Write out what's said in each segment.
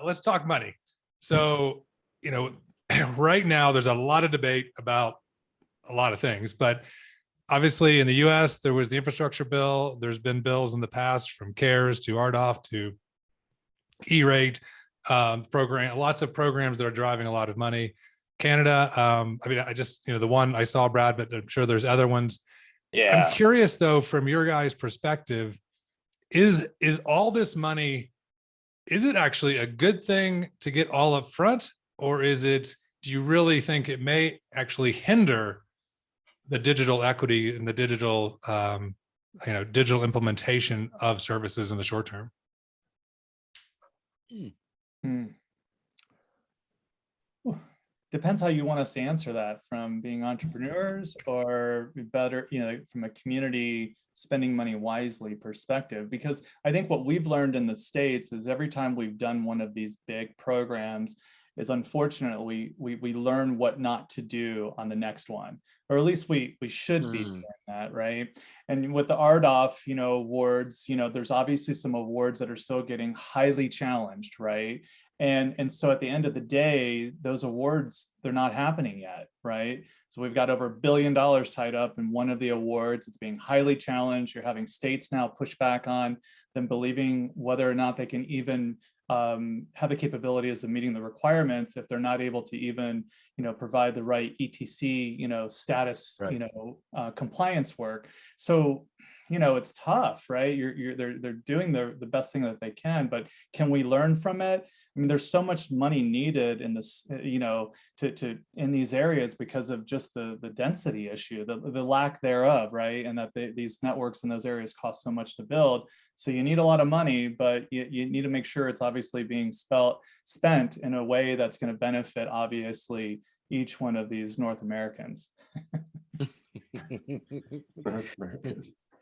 let's talk money. So, right now there's a lot of debate about a lot of things, but obviously in the US, there was the infrastructure bill. There's been bills in the past from CARES to RDOF to E-rate program, lots of programs that are driving a lot of money. Canada, I just, the one I saw, Brad, but I'm sure there's other ones. Yeah. I'm curious though, from your guys' perspective, is all this money, is it actually a good thing to get all up front, or do you really think it may actually hinder the digital equity and the digital, digital implementation of services in the short term? Depends how you want us to answer that, from being entrepreneurs or better, from a community spending money wisely perspective. Because I think what we've learned in the States is every time we've done one of these big programs is, unfortunately, we learn what not to do on the next one, or at least we should be doing that, right? And with the RDOF, awards, there's obviously some awards that are still getting highly challenged, right? And so at the end of the day, those awards, they're not happening yet, right? So we've got over $1 billion tied up in one of the awards. It's being highly challenged. You're having states now push back on them believing whether or not they can even have the capabilities of meeting the requirements if they're not able to even, provide the right ETC, status, right, compliance work. So, it's tough, right? They're doing the best thing that they can, but can we learn from it? I mean, there's so much money needed in this, to in these areas because of just the density issue, the lack thereof, right? And that these networks in those areas cost so much to build. So you need a lot of money, but you need to make sure it's obviously being spent in a way that's going to benefit, obviously, each one of these North Americans.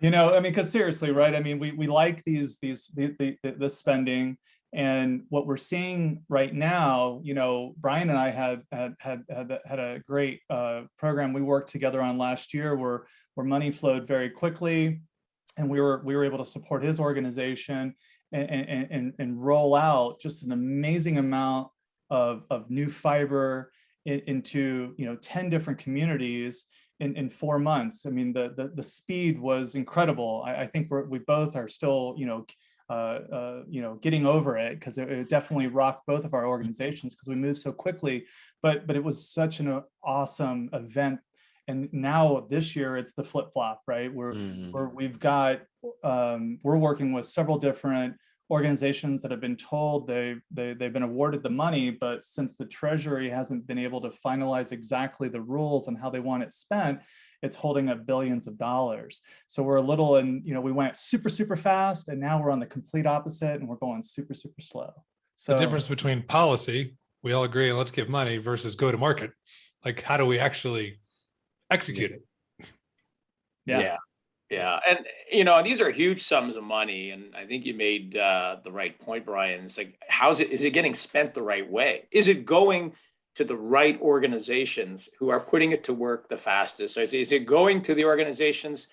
Because seriously, right? I mean, we like this spending, and what we're seeing right now, Brian and I had a great program we worked together on last year where money flowed very quickly, and we were able to support his organization and roll out just an amazing amount of new fiber into 10 different communities in 4 months. I mean, the speed was incredible. I think we both are still getting over it, because it definitely rocked both of our organizations because we moved so quickly. But it was such an awesome event. And now this year it's the flip flop, right? We're working with several different organizations that have been told they've been awarded the money, but since the Treasury hasn't been able to finalize exactly the rules on how they want it spent, it's holding up billions of dollars. So we're a little, and we went super fast, and now we're on the complete opposite, and we're going super slow. So the difference between policy, we all agree, let's give money, versus go to market. Like, how do we actually execute it? Yeah. And, these are huge sums of money. And I think you made the right point, Brian. It's like, is it getting spent the right way? Is it going to the right organizations who are putting it to work the fastest? So is it going to the organizations?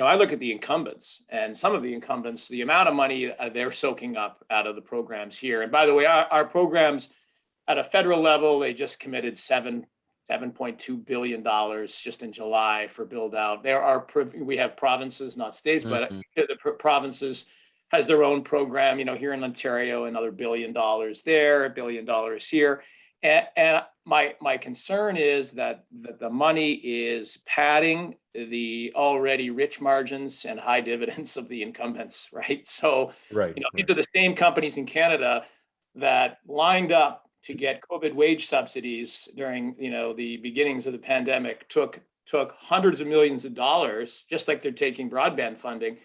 I look at the incumbents, and some of the incumbents, the amount of money they're soaking up out of the programs here. And by the way, our programs at a federal level, they just committed $7.2 billion just in July for build out. We have provinces, not states, but the provinces has their own program, here in Ontario, another $1 billion there, $1 billion here. And my concern is that the money is padding the already rich margins and high dividends of the incumbents, right? So, these are the same companies in Canada that lined up to get COVID wage subsidies during, the beginnings of the pandemic, took hundreds of millions of dollars, just like they're taking broadband funding,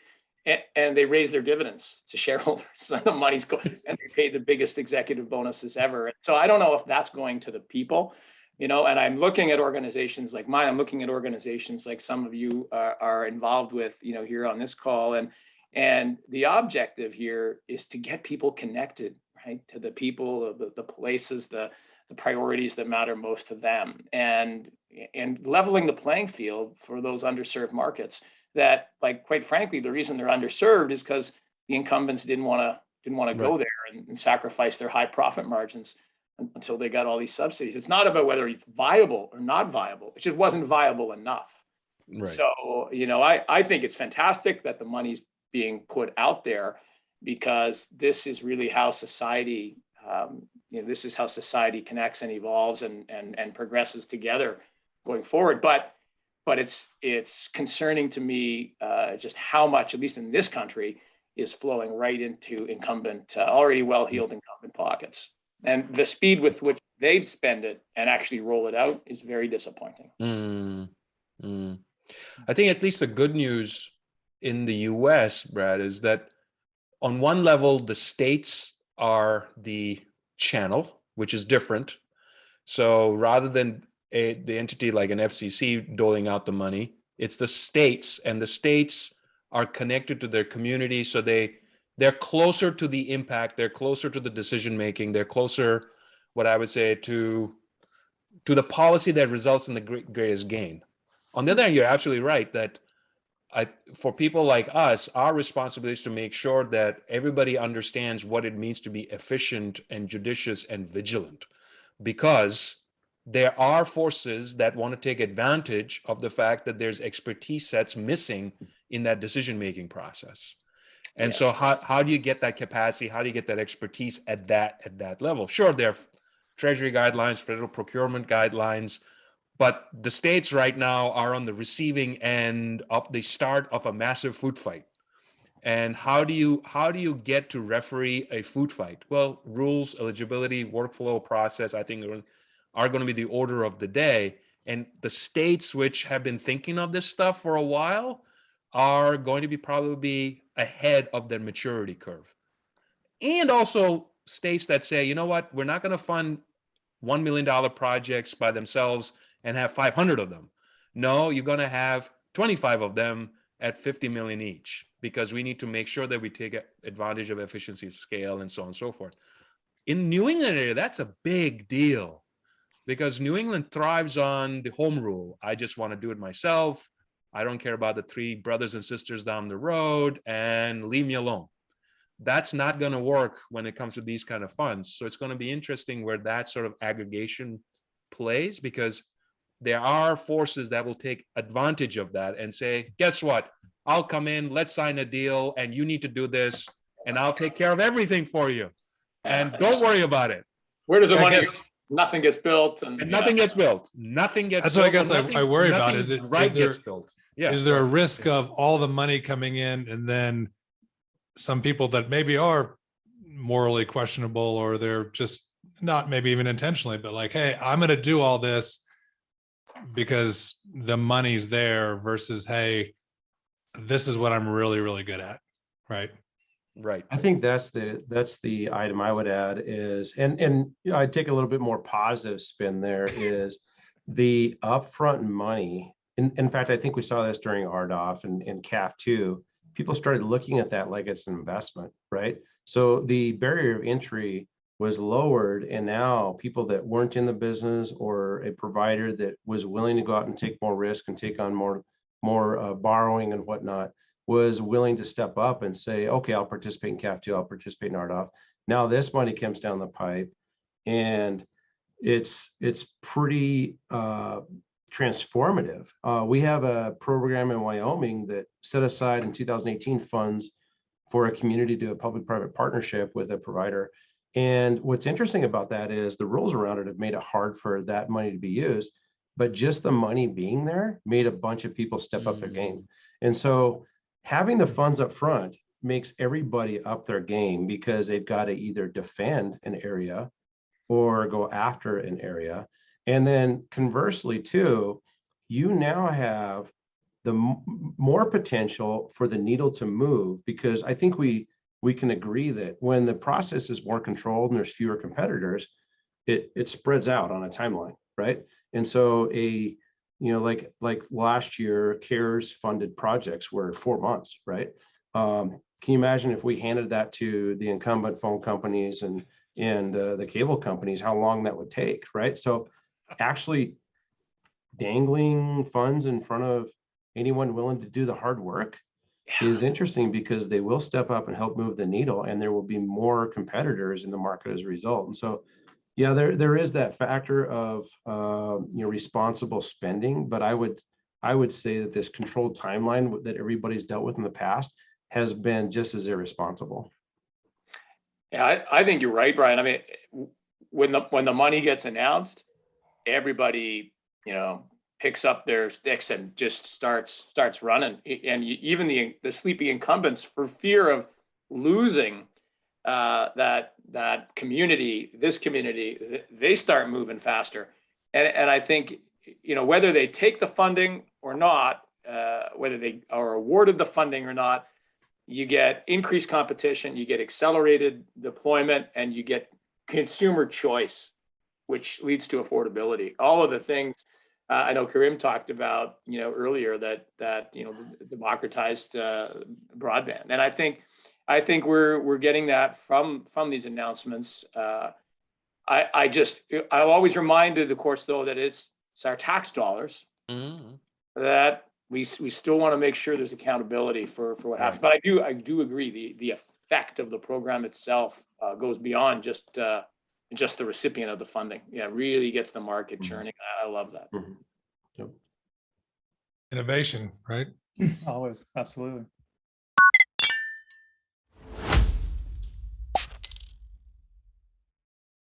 and they raised their dividends to shareholders. And the money's going, and they paid the biggest executive bonuses ever. So I don't know if that's going to the people, and I'm looking at organizations like mine. I'm looking at organizations like some of you are involved with, here on this call, and the objective here is to get people connected, right, to the people, the places, the priorities that matter most to them, and leveling the playing field for those underserved markets that, like, quite frankly, the reason they're underserved is because the incumbents didn't want to go there, and sacrifice their high profit margins until they got all these subsidies. It's not about whether it's viable or not viable. It just wasn't viable enough. Right. So, I think it's fantastic that the money's being put out there, because this is really how society, this is how society connects and evolves and progresses together going forward. But it's concerning to me just how much, at least in this country, is flowing right into incumbent, already well-heeled incumbent pockets. And the speed with which they spend it and actually roll it out is very disappointing. I think at least the good news in the US, Brad, is that on one level, the states are the channel, which is different. So rather than the entity like an FCC doling out the money, it's the states, and the states are connected to their community. So they're closer to the impact, they're closer to the decision making, they're closer, what I would say, to the policy that results in the greatest gain. On the other hand, you're absolutely right that for people like us, our responsibility is to make sure that everybody understands what it means to be efficient and judicious and vigilant, because there are forces that want to take advantage of the fact that there's expertise sets missing in that decision-making process. And so how do you get that capacity? How do you get that expertise at that level? Sure, there are Treasury guidelines, federal procurement guidelines, but the states right now are on the receiving end of the start of a massive food fight. And how do you get to referee a food fight? Well, rules, eligibility, workflow, process, I think are going to be the order of the day. And the states which have been thinking of this stuff for a while are going to be probably ahead of their maturity curve. And also states that say, you know what, we're not going to fund $1 million projects by themselves and have 500 of them. No, you're going to have 25 of them at 50 million each, because we need to make sure that we take advantage of efficiency scale and so on and so forth. In New England area, that's a big deal, because New England thrives on the home rule. I just want to do it myself. I don't care about the 3 brothers and sisters down the road, and leave me alone. That's not going to work when it comes to these kind of funds. So it's going to be interesting where that sort of aggregation plays, because there are forces that will take advantage of that and say, guess what? I'll come in, let's sign a deal, and you need to do this, and I'll take care of everything for you. And don't worry about it. Where does the money go? Nothing gets built, and nothing gets built. Nothing gets That's built. what I guess I worry about. Is it gets built? Yeah. Is there a risk of all the money coming in, and then some people that maybe are morally questionable, or they're just not maybe even intentionally, but like, hey, I'm going to do all this because the money's there, versus, hey, this is what I'm really, really good at. Right. Right. I think that's the item I would add is, and I'd take a little bit more positive spin there, is the upfront money. In fact, I think we saw this during RDOF and CAF too. People started looking at that like it's an investment, right? So the barrier of entry was lowered, and now people that weren't in the business, or a provider that was willing to go out and take more risk and take on more borrowing and whatnot, was willing to step up and say, okay, I'll participate in CAF 2, I'll participate in RDOF. Now this money comes down the pipe, and it's pretty transformative. We have a program in Wyoming that set aside in 2018 funds for a community to do a public-private partnership with a provider. And what's interesting about that is the rules around it have made it hard for that money to be used, but just the money being there made a bunch of people step up their game. And so having the funds up front makes everybody up their game, because they've got to either defend an area or go after an area. And then conversely too, you now have the more potential for the needle to move, because I think we can agree that when the process is more controlled and there's fewer competitors, it spreads out on a timeline, right? And so like last year, CARES funded projects were 4 months, right? Can you imagine if we handed that to the incumbent phone companies and the cable companies, how long that would take, right? So actually dangling funds in front of anyone willing to do the hard work is interesting because they will step up and help move the needle, and there will be more competitors in the market as a result. And so, yeah, there is that factor of responsible spending, but I would say that this controlled timeline that everybody's dealt with in the past has been just as irresponsible. Yeah, I think you're right, Brian. I mean, when the money gets announced, everybody, picks up their sticks and just starts running. And even the sleepy incumbents, for fear of losing that community, this community, they start moving faster. And I think, whether they take the funding or not, whether they are awarded the funding or not, you get increased competition, you get accelerated deployment, and you get consumer choice, which leads to affordability. All of the things I know Karim talked about, earlier, that democratized broadband, and I think we're getting that from these announcements. I'm always reminded, of course, though, that it's our tax dollars, that we still want to make sure there's accountability for what happens. But I do agree, the effect of the program itself goes beyond just the recipient of the funding. Yeah, really gets the market churning. I love that. Yep. Innovation, right? Always, absolutely.